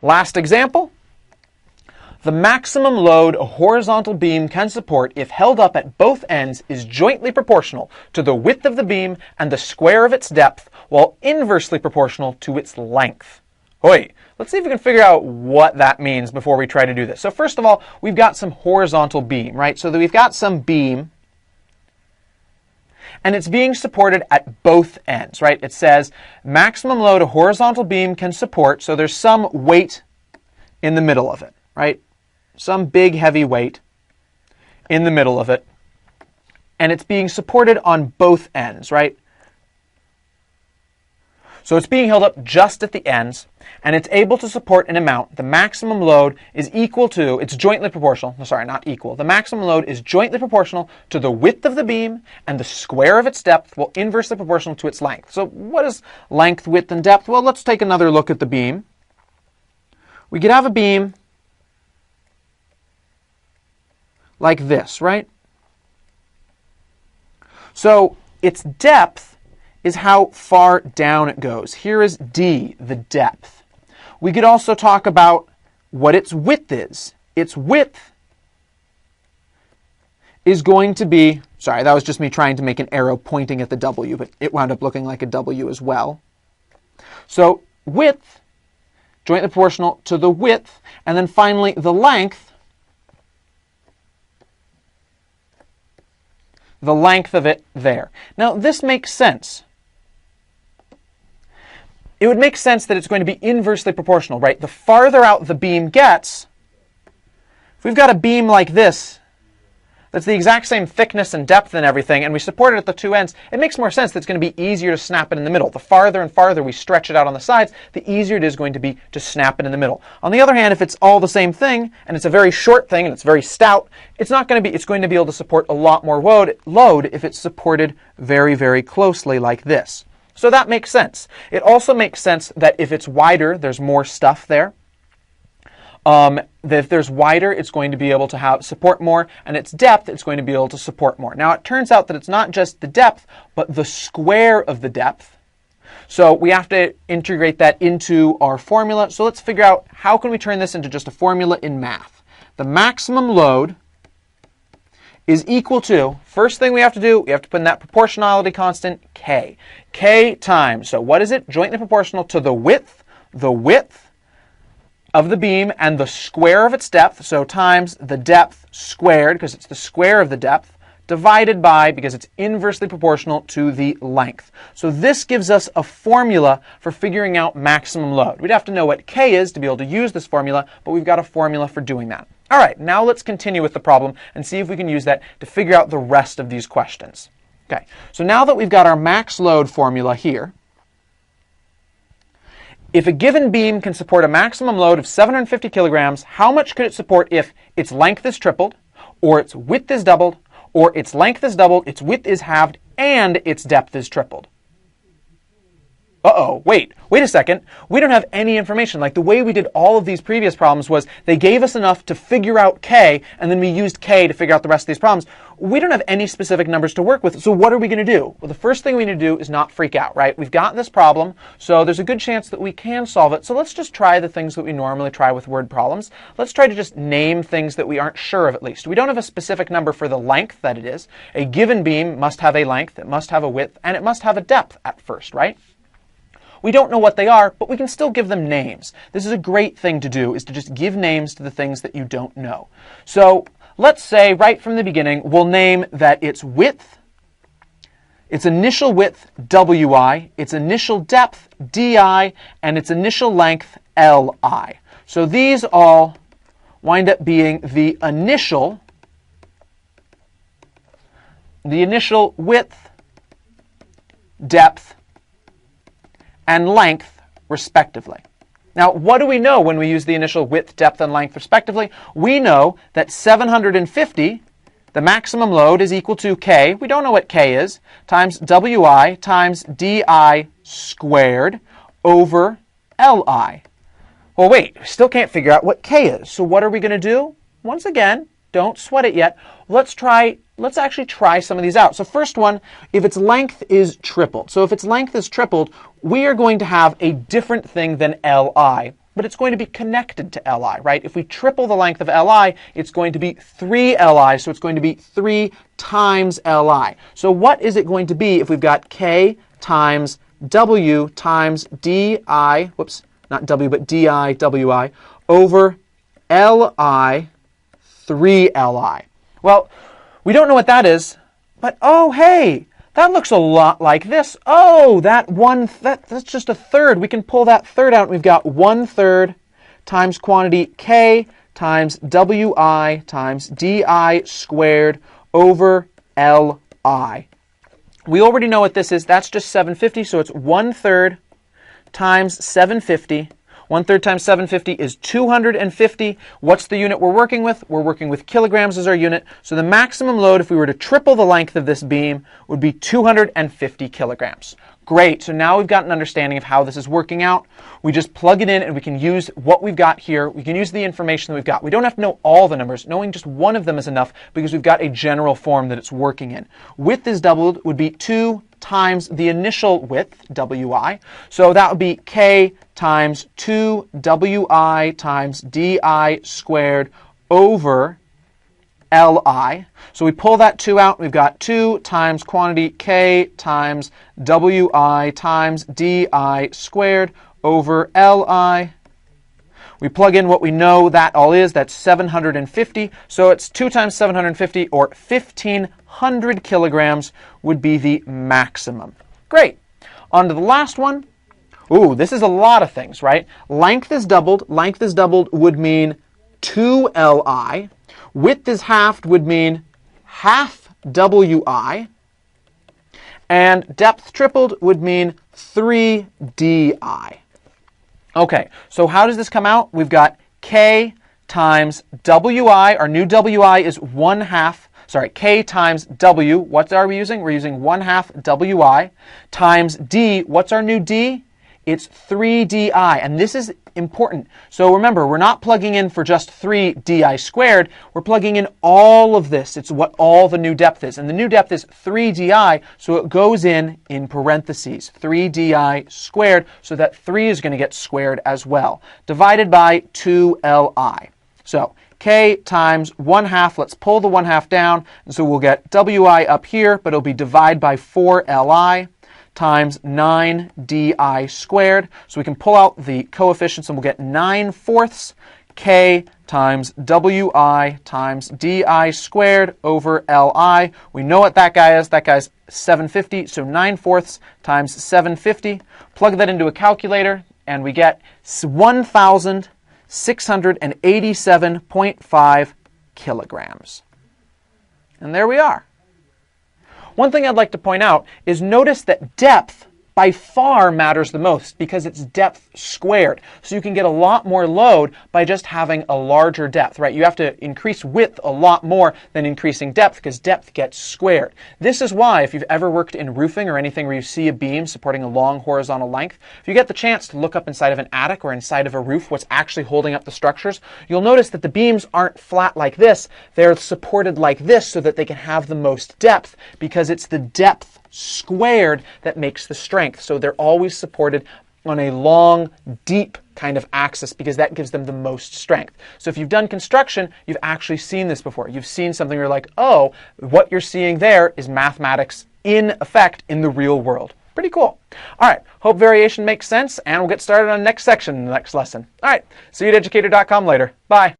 Last example. The maximum load a horizontal beam can support if held up at both ends is jointly proportional to the width of the beam and the square of its depth, while inversely proportional to its length. Oi, let's see if we can figure out what that means before we try to do this. So first of all, we've got some horizontal beam, right? So that we've got some beam, and it's being supported at both ends, right? It says maximum load a horizontal beam can support, so there's some weight in the middle of it, right? Some big heavy weight in the middle of it, and it's being supported on both ends, right? So it's being held up just at the ends, and it's able to support an amount. The maximum load is equal to, it's jointly proportional, sorry, not equal. The maximum load is jointly proportional to the width of the beam and the square of its depth, while inversely proportional to its length. So what is length, width, and depth? Well, let's take another look at the beam. We could have a beam like this, right? So its depth is how far down it goes. Here is D, the depth. We could also talk about what its width is. Its width is going to be, sorry, that was just me trying to make an arrow pointing at the W, but it wound up looking like a W as well. So width, jointly proportional to the width, and then finally the length of it there. Now, this makes sense. It would make sense that it's going to be inversely proportional, right? The farther out the beam gets, if we've got a beam like this, that's the exact same thickness and depth and everything, and we support it at the two ends, it makes more sense that it's going to be easier to snap it in the middle. The farther and farther we stretch it out on the sides, the easier it is going to be to snap it in the middle. On the other hand, if it's all the same thing, and it's a very short thing, and it's very stout, it's going to be able to support a lot more load if it's supported very, very closely like this. So that makes sense. It also makes sense that if it's wider, there's more stuff there. That if there's wider, it's going to be able to support more, and its depth, it's going to be able to support more. Now, it turns out that it's not just the depth, but the square of the depth. So we have to integrate that into our formula. So let's figure out how can we turn this into just a formula in math. The maximum load is equal to, first thing we have to do, we have to put in that proportionality constant, K. K times, so what is it? Jointly proportional to the width of the beam and the square of its depth, so times the depth squared, because it's the square of the depth, divided by, because it's inversely proportional to the length. So this gives us a formula for figuring out maximum load. We'd have to know what K is to be able to use this formula, but we've got a formula for doing that. All right, now let's continue with the problem and see if we can use that to figure out the rest of these questions. Okay, so now that we've got our max load formula here, if a given beam can support a maximum load of 750 kilograms, how much could it support if its length is tripled, or its width is doubled, or its length is doubled, its width is halved, and its depth is tripled? Uh-oh, wait a second. We don't have any information. Like the way we did all of these previous problems was they gave us enough to figure out K, and then we used K to figure out the rest of these problems. We don't have any specific numbers to work with, so what are we going to do? Well, the first thing we need to do is not freak out, right? We've got this problem, so there's a good chance that we can solve it. So let's just try the things that we normally try with word problems. Let's try to just name things that we aren't sure of at least. We don't have a specific number for the length that it is. A given beam must have a length, it must have a width, and it must have a depth at first, right? We don't know what they are, but we can still give them names. This is a great thing to do, is to just give names to the things that you don't know. So let's say right from the beginning, we'll name that its width, its initial width, Wi, its initial depth, Di, and its initial length, Li. So these all wind up being the initial width, depth, and length, respectively. Now, what do we know when we use the initial width, depth, and length, respectively? We know that 750, the maximum load, is equal to K, we don't know what K is, times Wi times Di squared over Li. Well, wait, we still can't figure out what K is. So what are we going to do? Once again, don't sweat it yet. Let's actually try some of these out. So first one, if its length is tripled. So if its length is tripled, we are going to have a different thing than Li but it's going to be connected to Li, right? If we triple the length of Li, it's going to be 3 Li, so it's going to be 3 times Li. So what is it going to be if we've got K times W times Di, whoops, not W, but Di, Wi, over Li, 3 Li? Well, we don't know what that is, but oh, hey, that looks a lot like this. Oh, that's just a third. We can pull that third out. We've got 1/3 times quantity K times Wi times Di squared over Li. We already know what this is. That's just 750, so it's 1/3 times 750. 1/3 times 750 is 250. What's the unit we're working with? We're working with kilograms as our unit. So the maximum load, if we were to triple the length of this beam, would be 250 kilograms. Great. So now we've got an understanding of how this is working out. We just plug it in and we can use what we've got here. We can use the information that we've got. We don't have to know all the numbers. Knowing just one of them is enough because we've got a general form that it's working in. Width is doubled would be 2 times the initial width, Wi. So that would be K times 2 Wi times Di squared over Li. So we pull that 2 out. We've got 2 times quantity K times Wi times Di squared over Li. We plug in what we know that all is. That's 750. So it's 2 times 750, or 1,500 kilograms would be the maximum. Great. On to the last one. Ooh, this is a lot of things, right? Length is doubled. Length is doubled would mean 2 Li. Width is halved would mean half Wi. And depth tripled would mean 3 Di. Okay, so how does this come out? We've got K times Wi. Our new Wi is 1/2. Sorry, K times W. What are we using? We're using 1/2 Wi times D. What's our new D? It's 3 Di, and this is important. So remember, we're not plugging in for just 3 Di squared. We're plugging in all of this. It's what all the new depth is. And the new depth is 3 Di, so it goes in parentheses, 3 Di squared, so that 3 is going to get squared as well, divided by 2 Li. So K times 1/2, let's pull the 1/2 down, and so we'll get Wi up here, but it'll be divided by 4 Li. Times 9 Di squared. So we can pull out the coefficients and we'll get 9/4 K times Wi times Di squared over Li. We know what that guy is. That guy's 750. So 9/4 times 750. Plug that into a calculator and we get 1,687.5 kilograms. And there we are. One thing I'd like to point out is notice that depth by far matters the most because it's depth squared. So you can get a lot more load by just having a larger depth, right? You have to increase width a lot more than increasing depth because depth gets squared. This is why if you've ever worked in roofing or anything where you see a beam supporting a long horizontal length, if you get the chance to look up inside of an attic or inside of a roof what's actually holding up the structures, you'll notice that the beams aren't flat like this. They're supported like this so that they can have the most depth because it's the depth squared that makes the strength. So they're always supported on a long, deep kind of axis because that gives them the most strength. So if you've done construction, you've actually seen this before. You've seen something where you're like, oh, what you're seeing there is mathematics in effect in the real world. Pretty cool. All right, hope variation makes sense, and we'll get started on the next section in the next lesson. All right, see you at Educator.com later. Bye.